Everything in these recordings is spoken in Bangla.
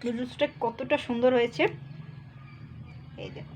নুডলসটা কতটা সুন্দর হয়েছে, এই দেখো।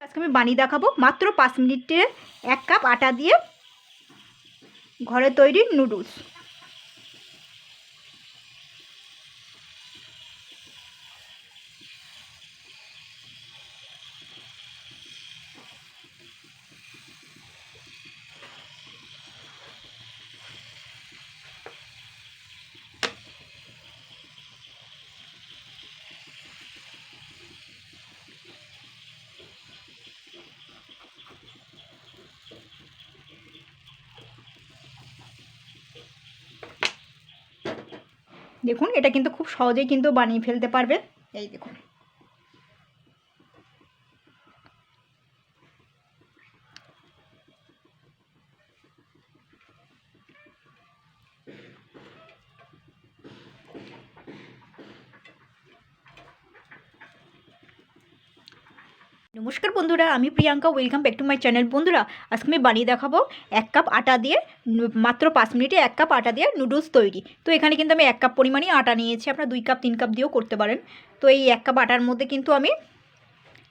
আজকে আমি বানিয়ে দেখাবো মাত্র 5 মিনিটে 1 কাপ আটা দিয়ে ঘরে তৈরি নুডলস। দেখুন এটা কিন্তু খুব সহজেই কিন্তু বানিয়ে ফেলতে পারবে, এই দেখুন। নমস্কার বন্ধুরা, আমি Priyanka, welcome back to my channel. বন্ধুরা আজকে আমি বানিয়ে দেখাবো 1 কাপ আটা দিয়ে মাত্র 5 মিনিটে 1 কাপ আটা দিয়ে নুডলস তৈরি। তো এখানে কিন্তু আমি 1 কাপ পরিমাণই আটা নিয়েছি, আপনারা 2 কাপ 3 কাপ দিয়েও করতে পারেন। তো এই 1 কাপ আটার মধ্যে কিন্তু আমি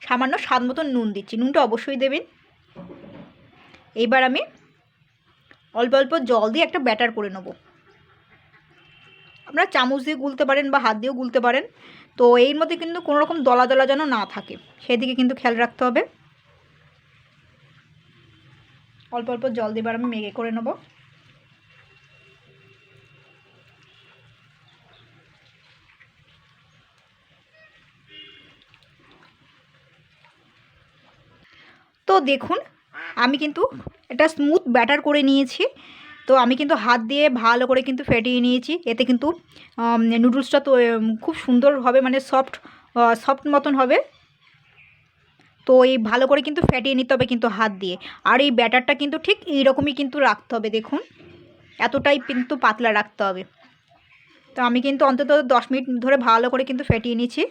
সামান্য স্বাদ মতন নুন দিচ্ছি, নুনটা অবশ্যই দেবেন। এইবার আমি অল্প অল্প জল দিয়ে একটা ব্যাটার করে নেব। আপনারা চামচ দিয়ে গুলতে পারেন বা হাত দিয়েও গুলতে পারেন। তো এর মধ্যে কিন্তু কোনো রকম দলা দলা যেন না থাকে, সেদিকে কিন্তু খেয়াল রাখতে হবে। অল্প অল্প জল দিয়ে এবার আমি মেঘে করে নেব। তো দেখুন আমি কিন্তু একটা স্মুথ ব্যাটার করে নিয়েছি। তো আমি কিন্তু হাত দিয়ে ভালো করে কিন্তু ফেটিয়ে নিয়েছি, এতে কিন্তু নুডলসটা তো খুব সুন্দর হবে, মানে সফট সফট মতন হবে। তো এই ভালো করে কিন্তু ফেটিয়ে নিতে হবে কিন্তু হাত দিয়ে। আর এই ব্যাটারটা কিন্তু ঠিক এইরকমই কিন্তু রাখতে হবে, দেখুন এতটাই কিন্তু পাতলা রাখতে হবে। তো আমি কিন্তু অন্তত 10 মিনিট ধরে ভালো করে কিন্তু ফেটিয়ে নিয়েছি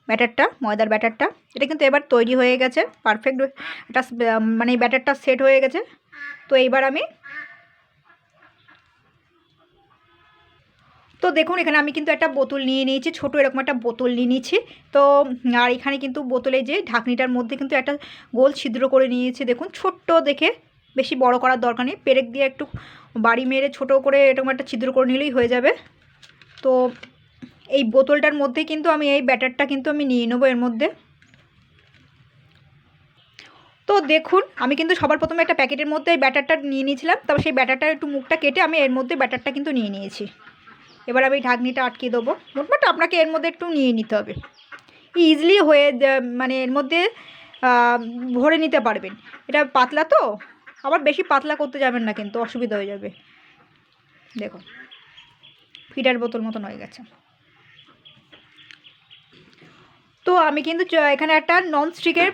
ব্যাটারটা, ময়দার ব্যাটারটা। এটা কিন্তু এবার তৈরি হয়ে গেছে পারফেক্ট, এটা মানে ব্যাটারটা সেট হয়ে গেছে। তো এইবার আমি তো দেখুন এখানে আমি কিন্তু একটা বোতল নিয়ে নিয়েছি, ছোটো এরকম একটা বোতল নিয়ে নিয়েছি। তো আর এখানে কিন্তু বোতলে যে ঢাকনিটার মধ্যে কিন্তু একটা গোল ছিদ্র করে নিয়েছি, দেখুন ছোট্ট দেখে, বেশি বড় করার দরকার নেই, পেরেক দিয়ে একটু বাড়ি মেরে ছোটো করে এরকম একটা ছিদ্র করে নিলেই হয়ে যাবে। তো এই বোতলটার মধ্যে কিন্তু আমি এই ব্যাটারটা কিন্তু আমি নিয়ে নেবো এর মধ্যে। তো দেখুন আমি কিন্তু সবার প্রথমে একটা প্যাকেটের মধ্যে এই ব্যাটারটা নিয়ে নিয়েছিলাম, তবে সেই ব্যাটারটার একটু মুখটা কেটে আমি এর মধ্যে ব্যাটারটা কিন্তু নিয়ে নিয়েছি। এবার আমি ঢাকনিটা আটকে দেবো। মোটমাট আপনাকে এর মধ্যে একটু নিয়ে নিতে হবে, ইজিলি হয়ে মানে এর মধ্যে ভরে নিতে পারবেন। এটা পাতলা তো, আবার বেশি পাতলা করতে যাবেন না কিন্তু অসুবিধা হয়ে যাবে। দেখুন ফিডার বোতল মতন হয়ে গেছে। তো আমি কিন্তু এখানে একটা ননস্টিকের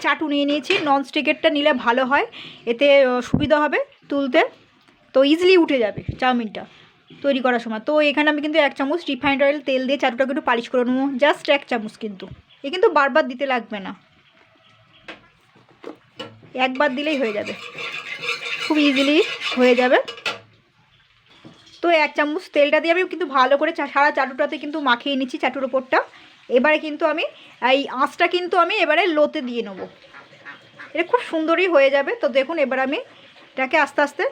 চাটু নিয়ে নিয়েছি। ননস্টিকেরটা নিলে ভালো হয়, এতে সুবিধা হবে তুলতে, তো ইজিলি উঠে যাবে চাউমিনটা তৈরি করার সময়। তো এখানে আমি কিন্তু 1 চামচ রিফাইন্ড অয়েল তেল দিয়ে চাটুটাকে একটু পালিশ করে নেবো, জাস্ট 1 চামচ, কিন্তু এ কিন্তু বারবার দিতে লাগবে না, একবার দিলেই হয়ে যাবে, খুব ইজিলি হয়ে যাবে। তো 1 চামচ তেলটা দিয়ে আমি কিন্তু ভালো করে সারা চাটুটাতে কিন্তু মাখিয়ে নিচ্ছি চাটুর ওপরটা। এবারে কিন্তু আমি এই আঁচটা কিন্তু আমি এবারে লোতে দিয়ে নেবো, এটা খুব সুন্দরই হয়ে যাবে। তো দেখুন এবার আমি এটাকে আস্তে আস্তে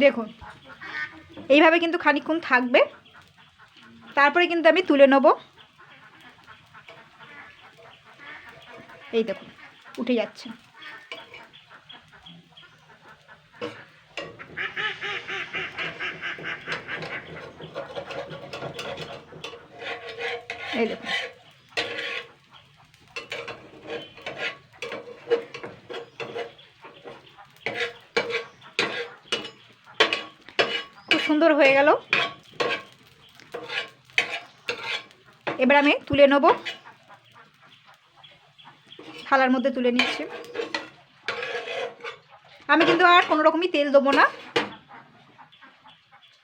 দেখুন এইভাবে কিন্তু খানিকক্ষণ থাকবে, তারপরে কিন্তু আমি তুলে নেব। এই দেখুন উঠে যাচ্ছে। এই দেখুন খুব সুন্দর হয়ে গেল। এবার আমি তুলে নেব, থালার মধ্যে তুলে নিচ্ছি। আমি কিন্তু আর কোনো রকমই তেল দেবো না,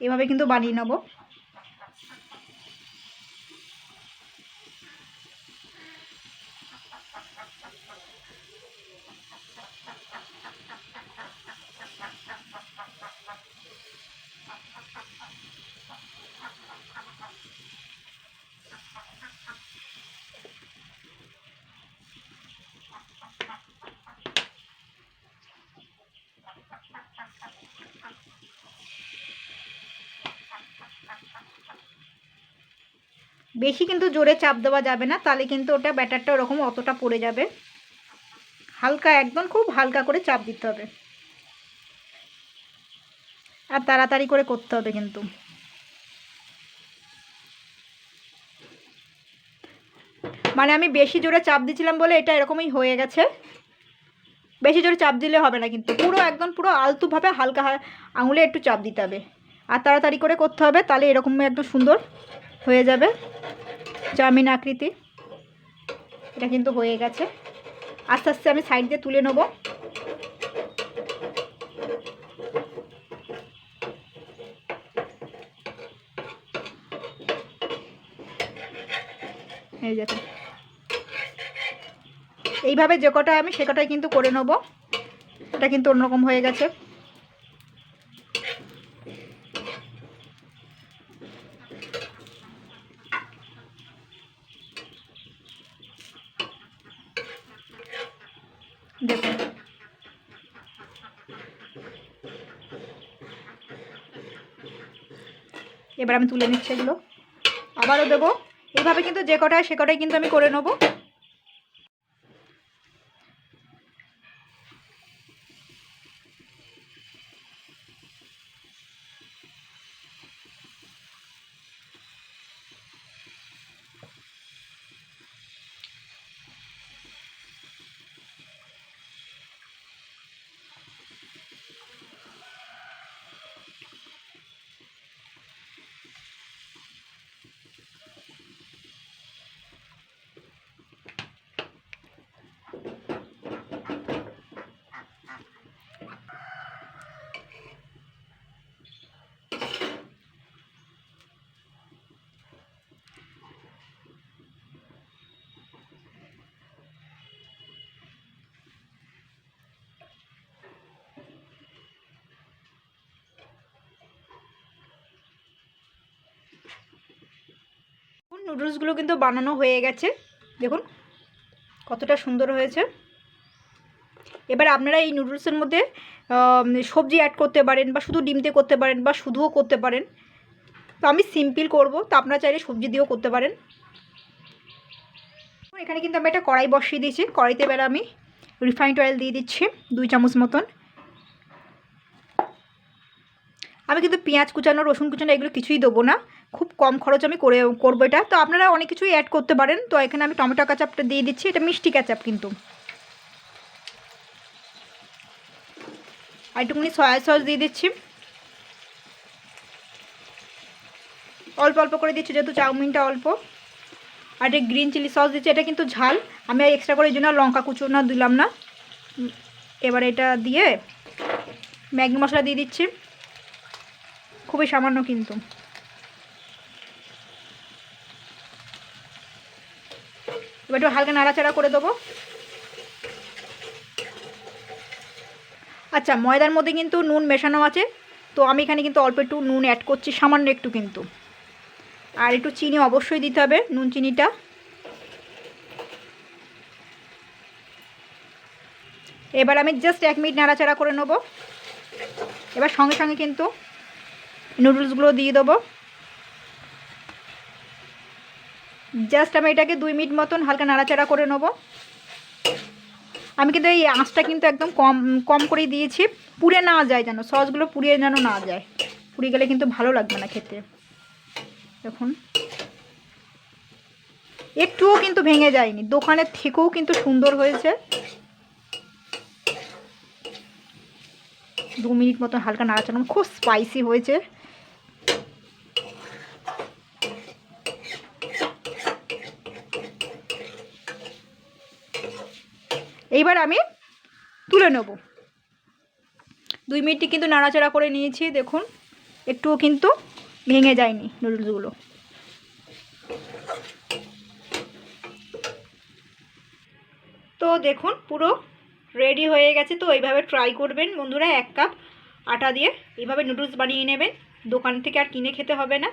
এভাবে কিন্তু বানিয়ে নেব। বেশি কিন্তু জোরে চাপ দেওয়া যাবে না, তাহলে কিন্তু ওটা ব্যাটারটা ওরকম অতটা পড়ে যাবে। হালকা, একদম খুব হালকা করে চাপ দিতে হবে, আর তাড়াতাড়ি করে করতে হবে কিন্তু। মানে আমি বেশি জোরে চাপ দিয়েছিলাম বলে এটা এরকমই হয়ে গেছে। বেশি জোরে চাপ দিলে হবে না কিন্তু, পুরো একদম পুরো আলতুভাবে হালকা আঙুলে একটু চাপ দিতে হবে, আর তাড়াতাড়ি করে করতে হবে, তাহলে এরকম একদম সুন্দর হয়ে যাবে চাউমিন আকৃতি। এটা কিন্তু হয়ে গেছে। আস্তে আস্তে আমি সাইড দিয়ে তুলে নেব। এই দেখুন এইভাবে যে কটা আমি সে কটাই কিন্তু করে নেব। এটা কিন্তু অন্যরকম হয়ে গেছে। দেখুন এবার আমি তুলে নিচ্ছি এগুলো, আবারও দেবো। এইভাবে কিন্তু যে কটায় সে কটাই কিন্তু আমি করে নেব। নুডলসগুলো কিন্তু বানানো হয়ে গেছে, দেখুন কতটা সুন্দর হয়েছে। এবার আপনারা এই নুডলসের মধ্যে সবজি অ্যাড করতে পারেন, বা শুধু ডিম দিয়ে করতে পারেন, বা শুধুও করতে পারেন। তো আমি সিম্পল করব, তো আপনারা চাইলে সবজি দিয়েও করতে পারেন। এখানে কিন্তু আমি একটা কড়াই বসিয়ে দিয়েছি। কড়াইতে এবার আমি রিফাইন্ড অয়েল দিয়ে দিচ্ছি 2 চামচ মতন। আমি কিন্তু পেঁয়াজ কুচানো, রসুন কুচানো এগুলো কিছুই দেবো না, খুব কম খরচ আমি করবো এটা। তো আপনারা অনেক কিছুই অ্যাড করতে পারেন। তো এখানে আমি টমেটো কেচাপটা দিয়ে দিচ্ছি, এটা মিষ্টি কেচাপ কিন্তু। আর একটুখানি সয়া সস দিয়ে দিচ্ছি, অল্প অল্প করে দিচ্ছি যেহেতু চাউমিনটা অল্প। আর এটা গ্রিন চিলি সস দিচ্ছি, এটা কিন্তু ঝাল, আমি এক্সট্রা করে এই জন্য লঙ্কা কুচোনো দিলাম না। এবার এটা দিয়ে ম্যাগি মশলা দিয়ে দিচ্ছি, খুবই সামান্য কিন্তু। এবার একটু হালকা নাড়াচাড়া করে দেবো। আচ্ছা, ময়দার মধ্যে কিন্তু নুন মেশানো আছে, তো আমি এখানে কিন্তু অল্প একটু নুন অ্যাড করছি, সামান্য একটু কিন্তু। আর একটু চিনি অবশ্যই দিতে হবে, নুন চিনিটা। এবার আমি জাস্ট 1 মিনিট নাড়াচাড়া করে নেব। এবার সঙ্গে সঙ্গে কিন্তু নুডলসগুলো দিয়ে দেবো। জাস্ট আমি এটাকে 2 মিনিট মতন হালকা নাড়াচাড়া করে নেবো। আমি কিন্তু এই আঁচটা কিন্তু একদম কম কম করেই দিয়েছি, পুড়ে না যায় যেন, সসগুলো পুড়িয়ে যেন না যায়, পুড়ে গেলে কিন্তু ভালো লাগবে না খেতে। দেখুন একটুও কিন্তু ভেঙে যায়নি, দোকানের থেকেও কিন্তু সুন্দর হয়েছে। 2 মিনিট মতন হালকা নাড়াচাড়া, খুব স্পাইসি হয়েছে। এইবার আমি তুলে নেব। 2 মিনিটই কিন্তু নাড়াচাড়া করে নিয়েছি, দেখুন একটুও কিন্তু ভেঙে যায়নি নুডলসগুলো। তো দেখুন পুরো রেডি হয়ে গেছে। তো এইভাবে ট্রাই করবেন বন্ধুরা, 1 কাপ আটা দিয়ে এইভাবে নুডলস বানিয়ে নেবেন, দোকান থেকে আর কিনে খেতে হবে না।